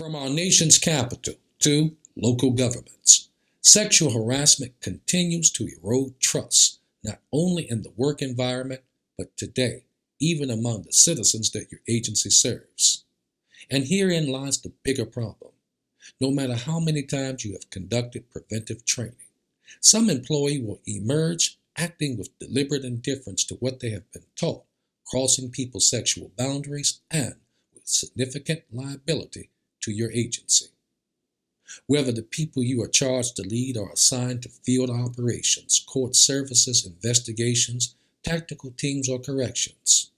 From our nation's capital to local governments, sexual harassment continues to erode trust, not only in the work environment, but today, even among the citizens that your agency serves. And herein lies the bigger problem. No matter how many times you have conducted preventive training, some employee will emerge acting with deliberate indifference to what they have been taught, crossing people's sexual boundaries and with significant liability to your agency. Whether the people you are charged to lead are assigned to field operations, court services, investigations, tactical teams, or corrections,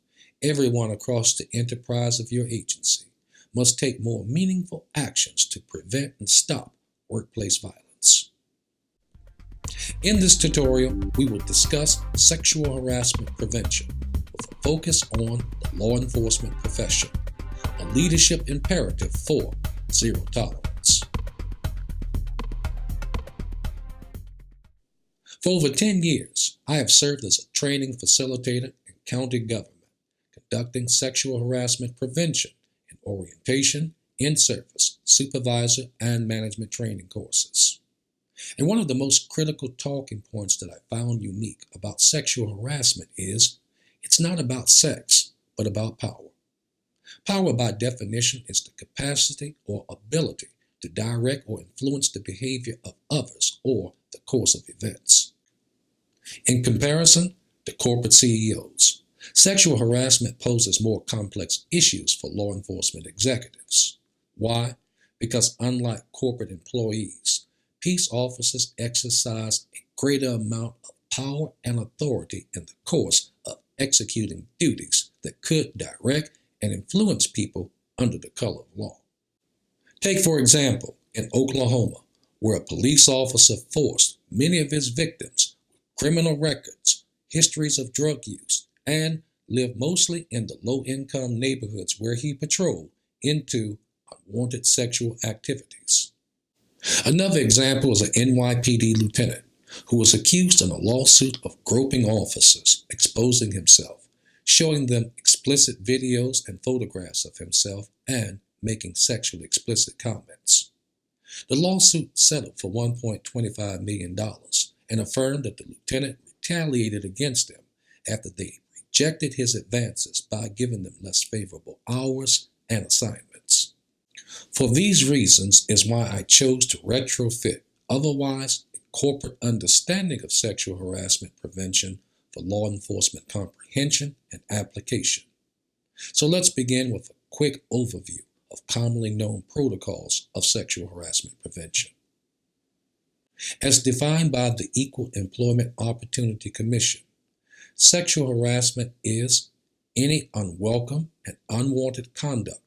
everyone across the enterprise of your agency must take more meaningful actions to prevent and stop workplace violence. In this tutorial, we will discuss sexual harassment prevention with a focus on the law enforcement profession, a leadership imperative for zero tolerance. For over 10 years, I have served as a training facilitator in county government, conducting sexual harassment prevention in orientation, in-service, supervisor, and management training courses. And one of the most critical talking points that I found unique about sexual harassment is it's not about sex, but about power. Power, by definition, is the capacity or ability to direct or influence the behavior of others or the course of events. In comparison, to corporate CEOs, sexual harassment poses more complex issues for law enforcement executives. Why? Because unlike corporate employees, peace officers exercise a greater amount of power and authority in the course of executing duties that could direct and influence people under the color of law. Take, for example, in Oklahoma, where a police officer forced many of his victims with criminal records, histories of drug use, and lived mostly in the low-income neighborhoods where he patrolled into unwanted sexual activities. Another example is an NYPD lieutenant who was accused in a lawsuit of groping officers, exposing himself, showing them explicit videos and photographs of himself, and making sexually explicit comments. The lawsuit settled for $1.25 million and affirmed that the lieutenant retaliated against them after they rejected his advances by giving them less favorable hours and assignments. For these reasons is why I chose to retrofit otherwise corporate understanding of sexual harassment prevention for law enforcement comprehension and application. So let's begin with a quick overview of commonly known protocols of sexual harassment prevention. As defined by the Equal Employment Opportunity Commission, sexual harassment is any unwelcome and unwanted conduct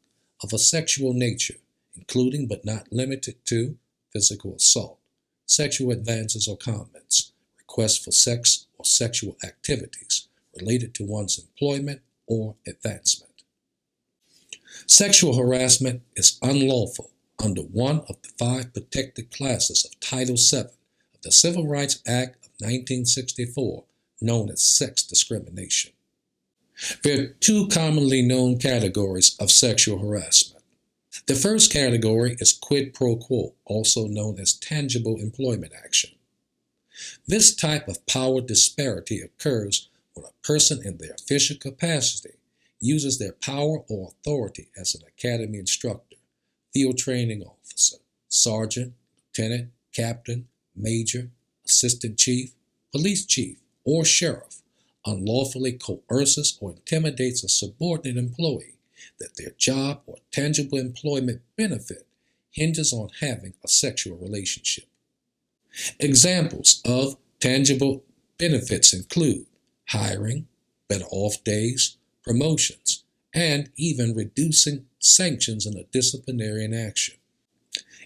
of a sexual nature, including but not limited to physical assault, sexual advances or comments, requests for sex or sexual activities related to one's employment or advancement. Sexual harassment is unlawful under one of the 5 protected classes of Title VII of the Civil Rights Act of 1964, known as sex discrimination. There are 2 commonly known categories of sexual harassment. The first category is quid pro quo, also known as tangible employment action. This type of power disparity occurs when a person in their official capacity uses their power or authority as an academy instructor, field training officer, sergeant, lieutenant, captain, major, assistant chief, police chief, or sheriff, unlawfully coerces or intimidates a subordinate employee that their job or tangible employment benefit hinges on having a sexual relationship. Examples of tangible benefits include hiring, better off days, promotions, and even reducing sanctions in a disciplinary action.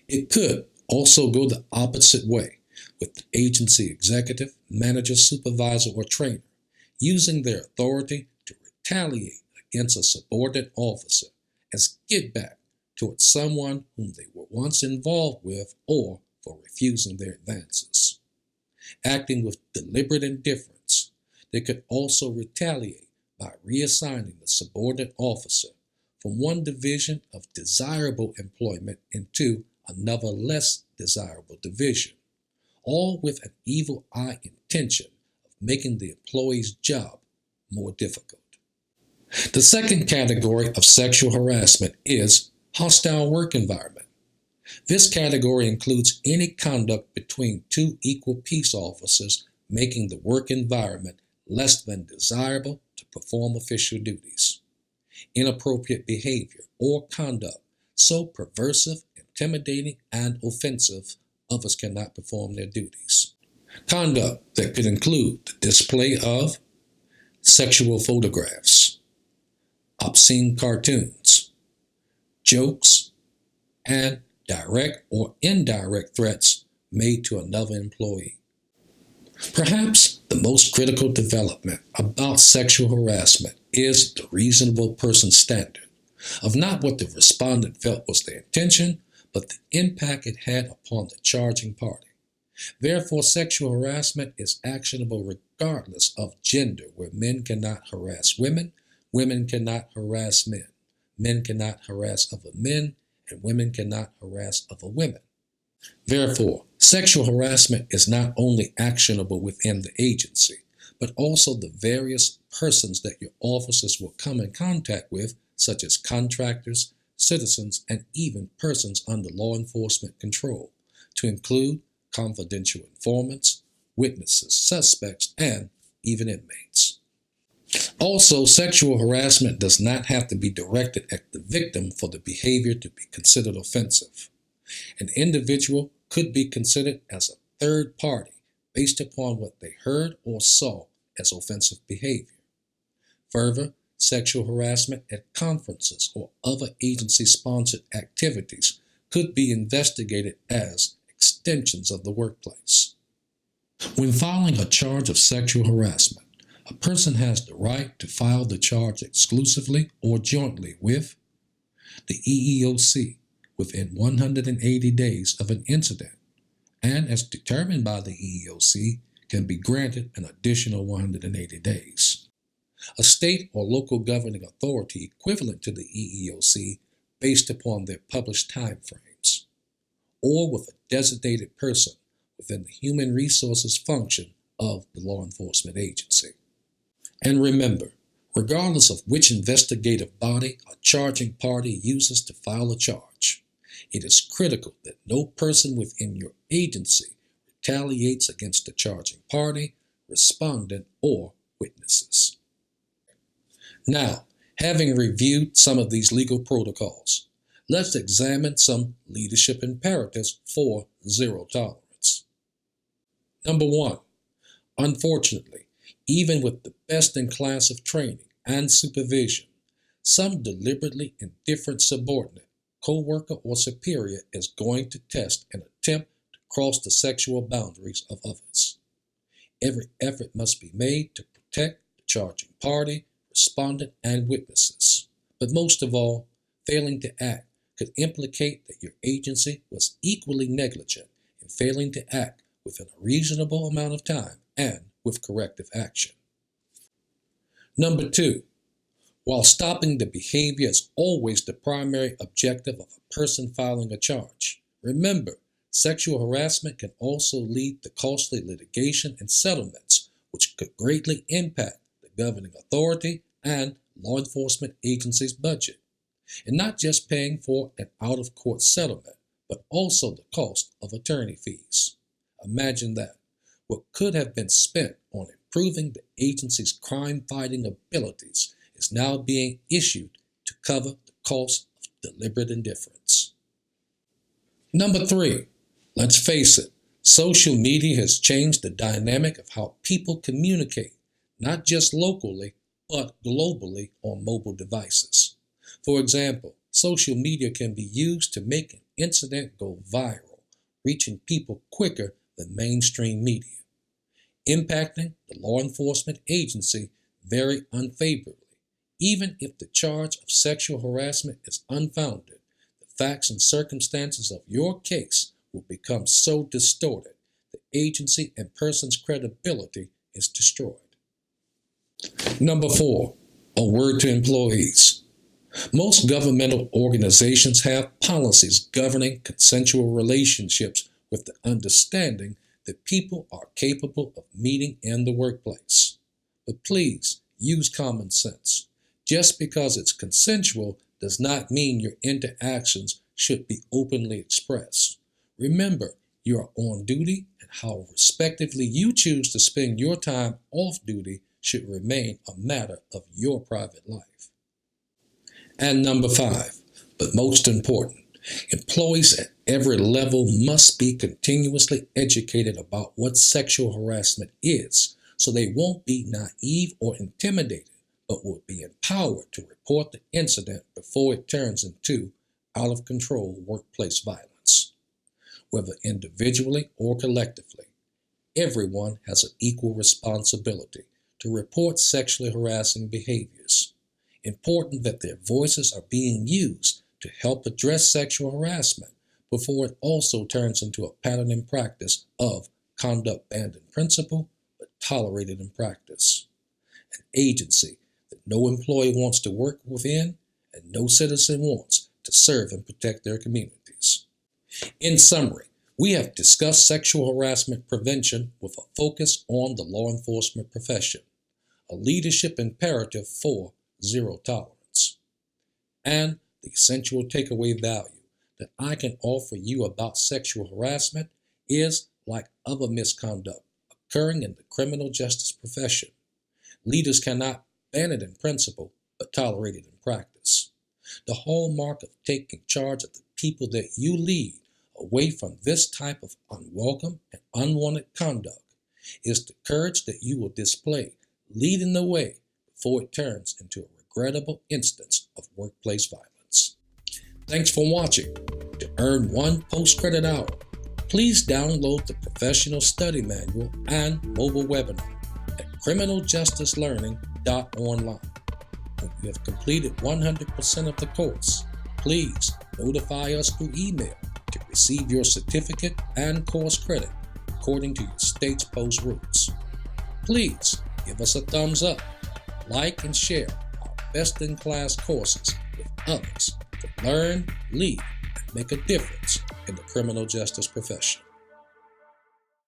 It could also go the opposite way, with the agency executive, manager, supervisor, or trainer using their authority to retaliate against a subordinate officer as get back towards someone whom they were once involved with or for refusing their advances. Acting with deliberate indifference, they could also retaliate by reassigning the subordinate officer from one division of desirable employment into another less desirable division, all with an evil eye intention of making the employee's job more difficult. The second category of sexual harassment is hostile work environment. This category includes any conduct between two equal peace officers making the work environment less than desirable to perform official duties. Inappropriate behavior or conduct so perversive, intimidating, and offensive others cannot perform their duties. Conduct that could include the display of sexual photographs, obscene cartoons, jokes, and direct or indirect threats made to another employee. Perhaps the most critical development about sexual harassment is the reasonable person standard of not what the respondent felt was their intention, but the impact it had upon the charging party. Therefore, sexual harassment is actionable regardless of gender, where men cannot harass women, women cannot harass men cannot harass other men, and women cannot harass other women. Therefore, sexual harassment is not only actionable within the agency, but also the various persons that your officers will come in contact with, such as contractors, citizens, and even persons under law enforcement control, to include confidential informants, witnesses, suspects, and even inmates. Also, sexual harassment does not have to be directed at the victim for the behavior to be considered offensive. An individual could be considered as a third party based upon what they heard or saw as offensive behavior. Further, sexual harassment at conferences or other agency-sponsored activities could be investigated as extensions of the workplace. When filing a charge of sexual harassment, a person has the right to file the charge exclusively or jointly with the EEOC within 180 days of an incident, and as determined by the EEOC, can be granted an additional 180 days. A state or local governing authority equivalent to the EEOC based upon their published timeframes, or with a designated person within the human resources function of the law enforcement agency. And remember, regardless of which investigative body a charging party uses to file a charge, it is critical that no person within your agency retaliates against the charging party, respondent, or witnesses. Now, having reviewed some of these legal protocols, let's examine some leadership imperatives for zero tolerance. Number 1, unfortunately, even with the best in class of training and supervision, some deliberately indifferent subordinate, co-worker, or superior is going to test and attempt to cross the sexual boundaries of others. Every effort must be made to protect the charging party, respondent, and witnesses. But most of all, failing to act could implicate that your agency was equally negligent in failing to act within a reasonable amount of time and with corrective action. Number 2, while stopping the behavior is always the primary objective of a person filing a charge, remember, sexual harassment can also lead to costly litigation and settlements, which could greatly impact the governing authority and law enforcement agency's budget. And not just paying for an out-of-court settlement, but also the cost of attorney fees. Imagine that. What could have been spent on improving the agency's crime-fighting abilities is now being issued to cover the cost of deliberate indifference. Number 3, let's face it, social media has changed the dynamic of how people communicate, not just locally, but globally on mobile devices. For example, social media can be used to make an incident go viral, reaching people quicker than mainstream media, impacting the law enforcement agency very unfavorably. Even if the charge of sexual harassment is unfounded, the facts and circumstances of your case will become so distorted, the agency and person's credibility is destroyed. Number 4, a word to employees. Most governmental organizations have policies governing consensual relationships with the understanding that people are capable of meeting in the workplace. But please use common sense. Just because it's consensual does not mean your interactions should be openly expressed. Remember, you are on duty, and how respectively you choose to spend your time off duty should remain a matter of your private life. And number 5, but most important, employees at every level must be continuously educated about what sexual harassment is, so they won't be naive or intimidated, but will be empowered to report the incident before it turns into out-of-control workplace violence. Whether individually or collectively, everyone has an equal responsibility to report sexually harassing behaviors. Important that their voices are being used to help address sexual harassment before it also turns into a pattern in practice of conduct banned in principle but tolerated in practice. An agency that no employee wants to work within and no citizen wants to serve and protect their communities. In summary, we have discussed sexual harassment prevention with a focus on the law enforcement profession, a leadership imperative for zero tolerance. And the essential takeaway value that I can offer you about sexual harassment is, like other misconduct occurring in the criminal justice profession, leaders cannot ban it in principle but tolerate it in practice. The hallmark of taking charge of the people that you lead away from this type of unwelcome and unwanted conduct is the courage that you will display leading the way before it turns into a regrettable instance of workplace violence. Thanks for watching. To earn 1 post-credit hour, please download the Professional Study Manual and mobile webinar at criminaljusticelearning.online. When you have completed 100% of the course, please notify us through email to receive your certificate and course credit according to your state's post rules. Please give us a thumbs up, like and share our best-in-class courses with others to learn, lead, and make a difference in the criminal justice profession.